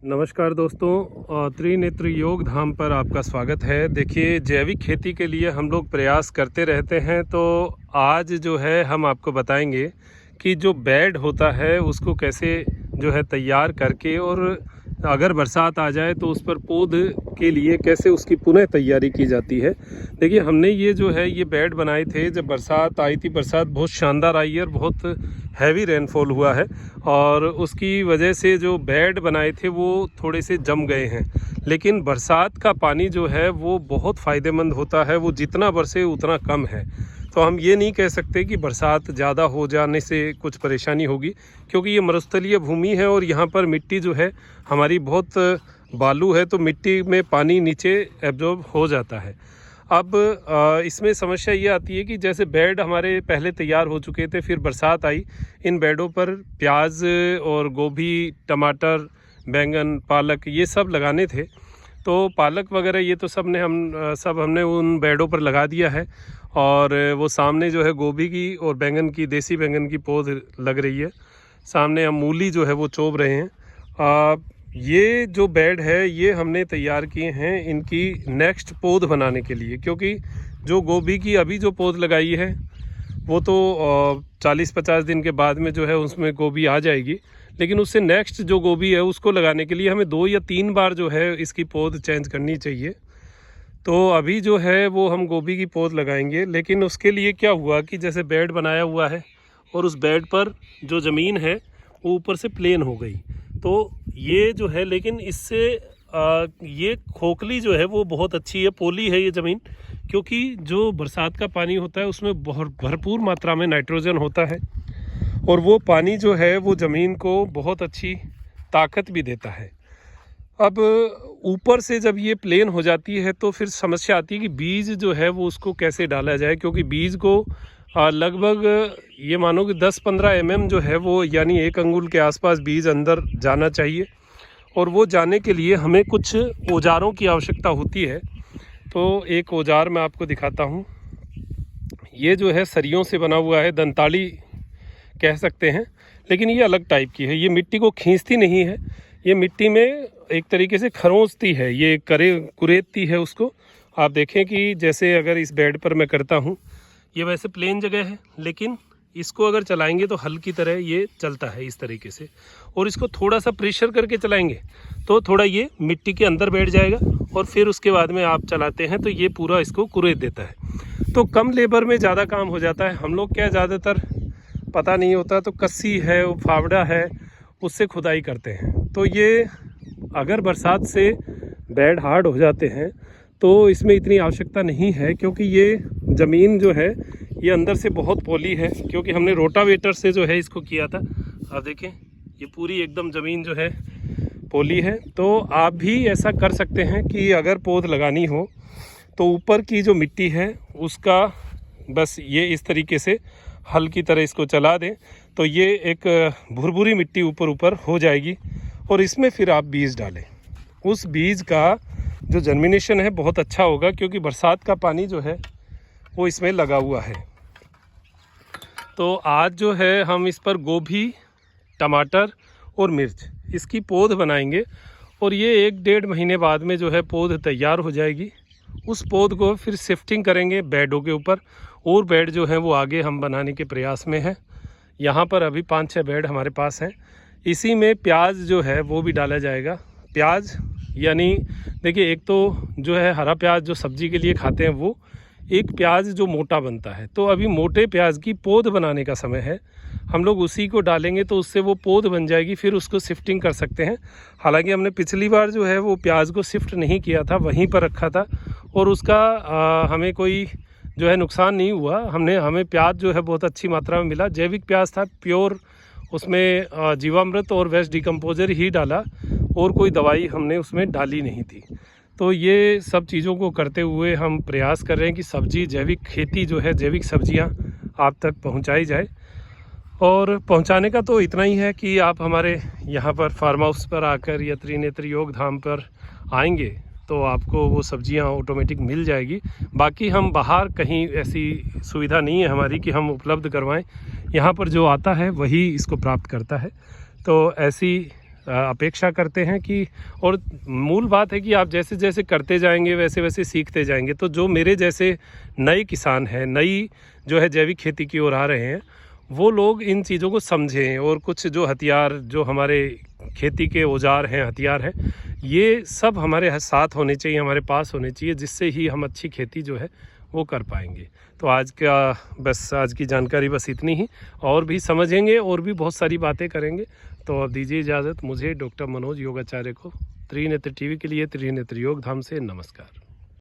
नमस्कार दोस्तों, त्रिनेत्र योग धाम पर आपका स्वागत है। देखिए, जैविक खेती के लिए हम लोग प्रयास करते रहते हैं। तो आज जो है हम आपको बताएंगे कि जो बेड होता है उसको कैसे जो है तैयार करके, और अगर बरसात आ जाए तो उस पर पौध के लिए कैसे उसकी पुनः तैयारी की जाती है। देखिए, हमने ये बेड बनाए थे जब बरसात आई थी। बरसात बहुत शानदार आई है और बहुत हैवी रेनफॉल हुआ है, और उसकी वजह से जो बेड बनाए थे वो थोड़े से जम गए हैं। लेकिन बरसात का पानी जो है वो बहुत फ़ायदेमंद होता है, वो जितना बरसे उतना कम है। तो हम ये नहीं कह सकते कि बरसात ज़्यादा हो जाने से कुछ परेशानी होगी, क्योंकि ये मरुस्थलीय भूमि है और यहाँ पर मिट्टी जो है हमारी बहुत बालू है, तो मिट्टी में पानी नीचे एब्जॉर्ब हो जाता है। अब इसमें समस्या ये आती है कि जैसे बेड हमारे पहले तैयार हो चुके थे, फिर बरसात आई, इन बेडों पर प्याज और गोभी, टमाटर, बैंगन, पालक ये सब लगाने थे। तो पालक वगैरह ये तो हमने उन बेडों पर लगा दिया है, और वो सामने जो है गोभी की और बैंगन की, देसी बैंगन की पौध लग रही है। सामने हम मूली जो है वो चोब रहे हैं। ये जो बेड है ये हमने तैयार किए हैं इनकी नेक्स्ट पौध बनाने के लिए, क्योंकि जो गोभी की अभी जो पौध लगाई है वो तो 40-50 दिन के बाद में जो है उसमें गोभी आ जाएगी। लेकिन उससे नेक्स्ट जो गोभी है उसको लगाने के लिए हमें 2 या 3 बार जो है इसकी पौध चेंज करनी चाहिए। तो अभी जो है वो हम गोभी की पौध लगाएंगे। लेकिन उसके लिए क्या हुआ कि जैसे बेड बनाया हुआ है और उस बेड पर जो ज़मीन है वो ऊपर से प्लेन हो गई, तो ये जो है, लेकिन इससे ये खोखली जो है वो बहुत अच्छी है, पोली है ये ज़मीन, क्योंकि जो बरसात का पानी होता है उसमें बहुत भरपूर मात्रा में नाइट्रोजन होता है, और वो पानी जो है वो ज़मीन को बहुत अच्छी ताकत भी देता है। अब ऊपर से जब ये प्लेन हो जाती है तो फिर समस्या आती है कि बीज जो है वो उसको कैसे डाला जाए, क्योंकि बीज को लगभग ये मानो कि 10-15 mm जो है वो, यानी 1 अंगुल के आसपास बीज अंदर जाना चाहिए, और वो जाने के लिए हमें कुछ औजारों की आवश्यकता होती है। तो एक औजार मैं आपको दिखाता हूँ। ये जो है सरियों से बना हुआ है, दंताली कह सकते हैं, लेकिन ये अलग टाइप की है। ये मिट्टी को खींचती नहीं है, ये मिट्टी में एक तरीके से खरोंचती है, ये कुरेदती है उसको। आप देखें कि जैसे अगर इस बेड पर मैं करता हूँ, ये वैसे प्लेन जगह है, लेकिन इसको अगर चलाएंगे तो हल की तरह ये चलता है इस तरीके से, और इसको थोड़ा सा प्रेशर करके चलाएंगे तो थोड़ा ये मिट्टी के अंदर बैठ जाएगा, और फिर उसके बाद में आप चलाते हैं तो ये पूरा इसको कुरेद देता है। तो कम लेबर में ज़्यादा काम हो जाता है। हम लोग क्या ज़्यादातर पता नहीं होता, तो कस्सी है, वो फावड़ा है, उससे खुदाई करते हैं। तो ये अगर बरसात से बेड हार्ड हो जाते हैं तो इसमें इतनी आवश्यकता नहीं है, क्योंकि ये ज़मीन जो है ये अंदर से बहुत पोली है, क्योंकि हमने रोटावेटर से जो है इसको किया था। आप देखें, ये पूरी एकदम ज़मीन जो है पोली है। तो आप भी ऐसा कर सकते हैं कि अगर पौध लगानी हो तो ऊपर की जो मिट्टी है उसका बस ये इस तरीके से हल की तरह इसको चला दें, तो ये एक भुरभुरी मिट्टी ऊपर हो जाएगी, और इसमें फिर आप बीज डालें। उस बीज का जो जर्मिनेशन है बहुत अच्छा होगा, क्योंकि बरसात का पानी जो है वो इसमें लगा हुआ है। तो आज जो है हम इस पर गोभी, टमाटर और मिर्च इसकी पौध बनाएंगे, और ये 1-1.5 महीने बाद में जो है पौध तैयार हो जाएगी। उस पौध को फिर शिफ्टिंग करेंगे बेडों के ऊपर, और बेड जो है वो आगे हम बनाने के प्रयास में हैं। यहाँ पर अभी 5-6 बेड हमारे पास हैं। इसी में प्याज जो है वो भी डाला जाएगा। प्याज यानी देखिए, एक तो जो है हरा प्याज जो सब्जी के लिए खाते हैं वो, एक प्याज जो मोटा बनता है। तो अभी मोटे प्याज की पौध बनाने का समय है, हम लोग उसी को डालेंगे तो उससे वो पौध बन जाएगी, फिर उसको शिफ्टिंग कर सकते हैं। हालांकि हमने पिछली बार जो है वो प्याज को शिफ्ट नहीं किया था, वहीं पर रखा था, और उसका हमें कोई जो है नुकसान नहीं हुआ। हमें प्याज जो है बहुत अच्छी मात्रा में मिला। जैविक प्याज था, प्योर, उसमें जीवामृत और वेस्ट डिकम्पोजर ही डाला, और कोई दवाई हमने उसमें डाली नहीं थी। तो ये सब चीज़ों को करते हुए हम प्रयास कर रहे हैं कि सब्जी, जैविक खेती जो है, जैविक सब्जियां आप तक पहुंचाई जाए। और पहुंचाने का तो इतना ही है कि आप हमारे यहाँ पर फार्म हाउस पर आकर या त्रिनेत्र योग धाम पर आएंगे तो आपको वो सब्जियां ऑटोमेटिक मिल जाएगी। बाकी हम बाहर कहीं ऐसी सुविधा नहीं है हमारी कि हम उपलब्ध करवाएं। यहाँ पर जो आता है वही इसको प्राप्त करता है। तो ऐसी अपेक्षा करते हैं कि, और मूल बात है कि आप जैसे जैसे करते जाएंगे वैसे वैसे सीखते जाएंगे। तो जो मेरे जैसे नए किसान हैं, नई जो है जैविक खेती की ओर आ रहे हैं, वो लोग इन चीज़ों को समझें, और कुछ जो हथियार, जो हमारे खेती के औजार हैं, हथियार हैं, ये सब हमारे साथ होने चाहिए, हमारे पास होने चाहिए, जिससे ही हम अच्छी खेती जो है वो कर पाएंगे। तो आज की जानकारी बस इतनी ही, और भी समझेंगे और भी बहुत सारी बातें करेंगे। तो अब दीजिए इजाज़त मुझे, डॉक्टर मनोज योगाचार्य को, त्रिनेत्र टीवी के लिए त्रिनेत्र योग धाम से नमस्कार।